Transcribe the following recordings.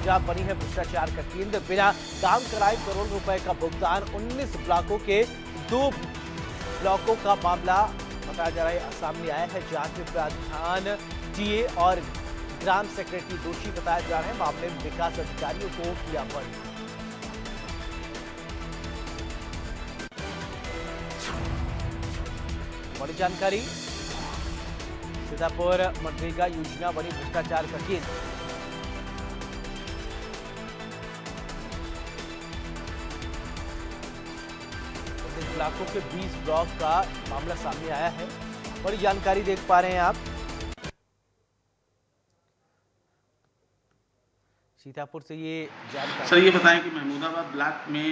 पंजाब बनी है भ्रष्टाचार का केंद्र। बिना काम कराए करोड़ रुपए का भुगतान। 19 ब्लॉकों के 2 ब्लॉकों का मामला बताया जा रहा है सामने आया है। जांच में प्रधान, टीए और ग्राम सेक्रेटरी दोषी बताया जा रहा है। मामले में विकास अधिकारियों को किया बंद। बड़ी जानकारी, सीतापुर मनरेगा योजना बनी भ्रष्टाचार का केंद्र। ब्लॉकों के 20 ब्लॉक का मामला सामने आया है। बड़ी जानकारी देख पा रहे हैं आप। सीतापुर से ये जानकारी। सर ये बताएं कि महमूदाबाद ब्लॉक में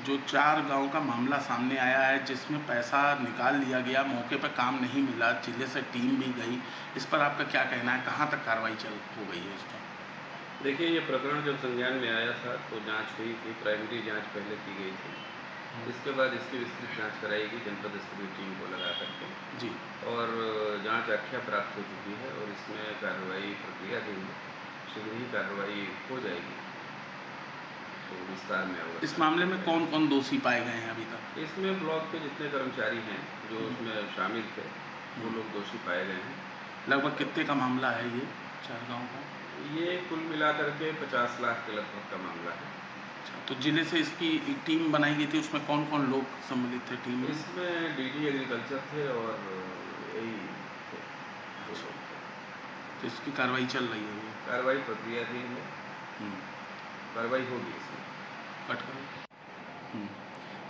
जो 4 गांव का मामला सामने आया है, जिसमें पैसा निकाल लिया गया, मौके पर काम नहीं मिला, जिले से टीम भी गई, इस पर आपका क्या कहना है? कहां तक कार्रवाई हो गई है इस पर? देखिए, ये प्रकरण जब संज्ञान में आया था तो जांच हुई थी, प्राइमरी जांच पहले की गई थी। इसके बाद इसकी विस्तृत जांच कराई गई जनपद स्तरीय टीम को लगा करके जी, और जांच आख्या प्राप्त हो चुकी है और इसमें कार्रवाई प्रक्रियाधीन है। शीघ्र ही कार्रवाई हो जाएगी तो विस्तार में होगा। इस मामले में कौन कौन दोषी पाए गए हैं अभी तक? इसमें ब्लॉक के जितने कर्मचारी हैं जो उसमें शामिल थे वो लोग दोषी पाए गए हैं। लगभग कितने का मामला है ये 4 गाँव का? ये कुल मिलाकर के 50 लाख के लगभग का मामला है। तो जिले से इसकी एक टीम बनाई गई थी, उसमें कौन कौन लोग सम्मिलित थे टीम में? इसमें डीडी एग्रीकल्चर थे और यही थे। तो इसकी कार्रवाई चल रही है? कार्रवाई प्रक्रियाधीन है, कार्रवाई होगी इसमें। कट करो।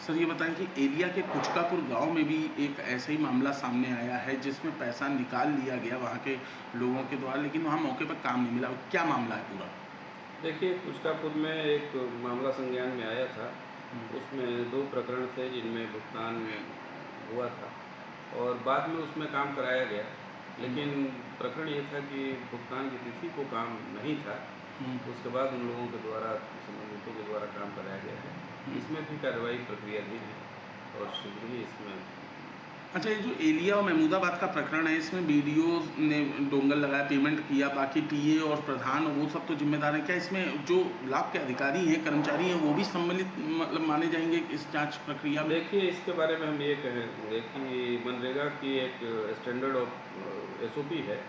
सर ये बताएं कि एलिया के कुचकापुर गांव में भी एक ऐसा ही मामला सामने आया है, जिसमें पैसा निकाल लिया गया वहां के लोगों के द्वारा, लेकिन वहां मौके पर काम नहीं मिला। क्या मामला है पूरा? देखिए, कुचकापुर में एक मामला संज्ञान में आया था। उसमें 2 प्रकरण थे जिनमें भुगतान हुआ था और बाद में उसमें काम कराया गया, लेकिन प्रकरण ये था कि भुगतान की तिथि को काम नहीं था। उसके बाद उन लोगों के द्वारा, संबंधितों के द्वारा काम कराया गया है। इसमें भी कार्रवाई प्रक्रियाधीन है और शीघ्र ही इसमें। अच्छा, ये जो एलिया और महमूदाबाद का प्रकरण है, इसमें बीडीओ ने डोंगल लगाया, पेमेंट किया, बाकी टीए और प्रधान वो सब तो जिम्मेदार हैं। क्या इसमें जो ब्लॉक के अधिकारी हैं, कर्मचारी हैं, वो भी सम्मिलित मतलब माने जाएंगे इस जांच प्रक्रिया में? देखिए, इसके बारे में हम ये कहेंगे कि मनरेगा की एक स्टैंडर्ड ऑफ SOP है,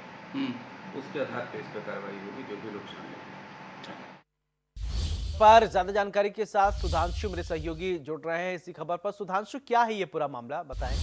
उसके आधार पर इस पर कार्रवाई होगी जो भी लोग शामिल हैं। पर ज्यादा जानकारी के साथ सुधांशु मेरे सहयोगी जुड़ रहे हैं इसी खबर पर। सुधांशु, क्या है ये पूरा मामला, बताएं।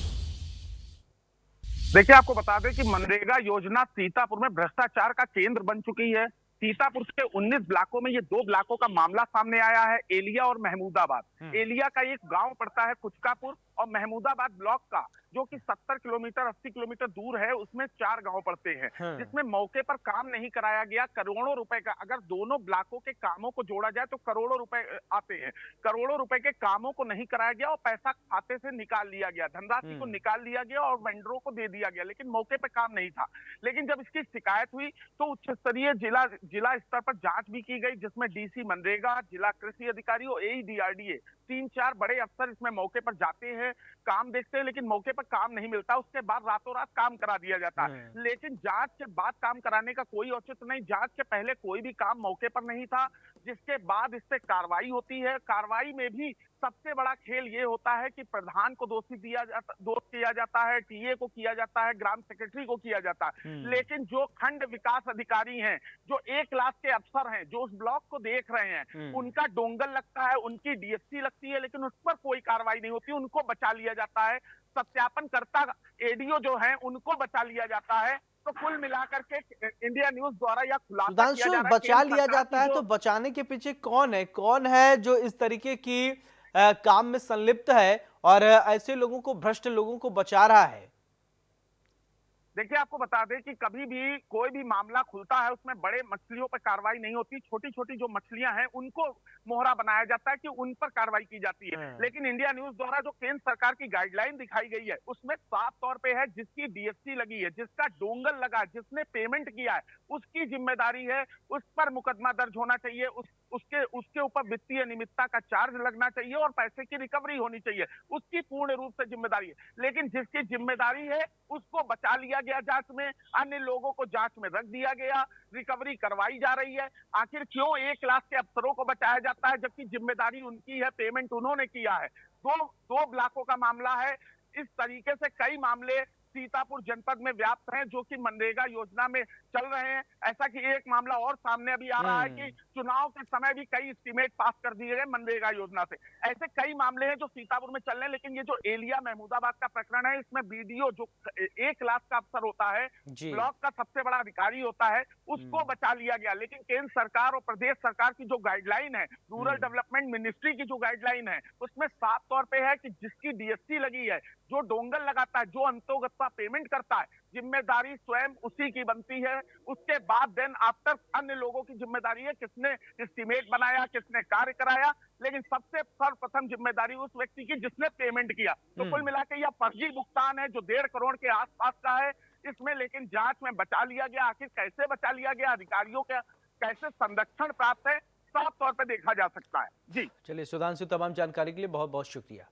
देखिए, आपको बता दें कि मनरेगा योजना सीतापुर में भ्रष्टाचार का केंद्र बन चुकी है। सीतापुर के 19 ब्लॉकों में ये 2 ब्लॉकों का मामला सामने आया है, एलिया और महमूदाबाद। एलिया का एक गांव पड़ता है कुचकापुर और महमूदाबाद ब्लॉक का जो कि 70 किलोमीटर 80 किलोमीटर दूर है, उसमें 4 गांव पड़ते हैं, जिसमें मौके पर काम नहीं कराया गया। करोड़ों रुपए का, अगर दोनों ब्लॉकों के कामों को जोड़ा जाए तो करोड़ों रुपए आते हैं। करोड़ों रुपए के कामों को नहीं कराया गया और पैसा खाते से निकाल लिया गया, धनराशि को निकाल लिया गया और वेंडरों को दे दिया गया, लेकिन मौके पर काम नहीं था। लेकिन जब इसकी शिकायत हुई तो उच्च स्तरीय जिला स्तर पर जांच भी की गई, जिसमें डीसी मनरेगा, जिला कृषि अधिकारी और AEDRDA 3-4 बड़े अफसर इसमें मौके पर जाते हैं, काम देखते हैं, लेकिन मौके पर काम नहीं मिलता। उसके बाद रातों रात काम करा दिया जाता है। लेकिन जांच के बाद काम कराने का कोई औचित्य नहीं। जांच के पहले कोई भी काम मौके पर नहीं था, जिसके बाद इस पे कार्रवाई होती है। कार्रवाई में भी सबसे बड़ा खेल ये होता है कि प्रधान को दोष किया जाता है, टीए को किया जाता है, ग्राम सेक्रेटरी को किया जाता है। लेकिन जो खंड विकास अधिकारी हैं, जो 1 लाख के अफसर हैं, जो उस ब्लॉक को देख रहे हैं, उनका डोंगल लगता है, उनकी DSC लगती है, लेकिन उस पर कोई कार्रवाई नहीं होती। उनको बचा लिया जाता है। सत्यापनकर्ता ADO जो है उनको बचा लिया जाता है। तो कुल मिलाकर के इंडिया न्यूज द्वारा यह खुलासा किया जा रहा है। बचा लिया जाता है तो बचाने के पीछे कौन है जो इस तरीके की काम में संलिप्त है और ऐसे लोगों को, भ्रष्ट लोगों को बचा रहा है? देखिए, आपको बता दें कि कभी भी कोई भी मामला खुलता है उसमें बड़े मछलियों पर कार्रवाई नहीं होती। छोटी छोटी जो मछलियां हैं उनको मोहरा बनाया जाता है कि उन पर कार्रवाई की जाती है। लेकिन इंडिया न्यूज द्वारा जो केंद्र सरकार की गाइडलाइन दिखाई गई है उसमें साफ तौर पे है, जिसकी DSC लगी है, जिसका डोंगल लगा, जिसने पेमेंट किया है, उसकी जिम्मेदारी है, उस पर मुकदमा दर्ज होना चाहिए, उसके ऊपर वित्तीय अनियमितता का चार्ज लगना चाहिए और पैसे की रिकवरी होनी चाहिए। उसकी पूर्ण रूप से जिम्मेदारी है। लेकिन जिसकी जिम्मेदारी है उसको बचा लिया गया जांच में, अन्य लोगों को जांच में रख दिया गया, रिकवरी करवाई जा रही है। आखिर क्यों 1 लाख के अफसरों को बचाया जाता है जबकि जिम्मेदारी उनकी है, पेमेंट उन्होंने किया है। दो ब्लॉकों का मामला है। इस तरीके से कई मामले सीतापुर जनपद में व्याप्त हैं जो कि मनरेगा योजना में चल रहे हैं। ऐसा कि एक मामला और सामने अभी आ रहा है कि चुनाव के समय भी कई एस्टीमेट पास कर दिए गए मनरेगा योजना से। ऐसे कई मामले हैं जो सीतापुर में चल रहे हैं। लेकिन ये जो एलिया महमूदाबाद का प्रकरण है, इसमें बीडीओ जो 1 लाख का अफसर होता है, ब्लॉक का सबसे बड़ा अधिकारी होता है, उसको बचा लिया गया। लेकिन केंद्र सरकार और प्रदेश सरकार की जो गाइडलाइन है, रूरल डेवलपमेंट मिनिस्ट्री की जो गाइडलाइन है, उसमें साफ तौर पर है कि जिसकी डीएससी लगी है, जो डोंगल लगाता है, जो अंतोगत्ता पेमेंट करता है, जिम्मेदारी स्वयं उसी की बनती है। उसके बाद देन आफ्टर अन्य लोगों की जिम्मेदारी है, किसने एस्टीमेट बनाया, किसने कार्य कराया, लेकिन सबसे सर्वप्रथम जिम्मेदारी उस व्यक्ति की जिसने पेमेंट किया। तो कुल मिलाकर यह फर्जी भुगतान है जो 1.5 करोड़ के आसपास का है इसमें, लेकिन जांच में बचा लिया गया। आखिर कैसे बचा लिया गया, अधिकारियों का कैसे संरक्षण प्राप्त है, साफ तौर पर देखा जा सकता है। जी चलिए सुधांशु, तमाम जानकारी के लिए बहुत बहुत शुक्रिया।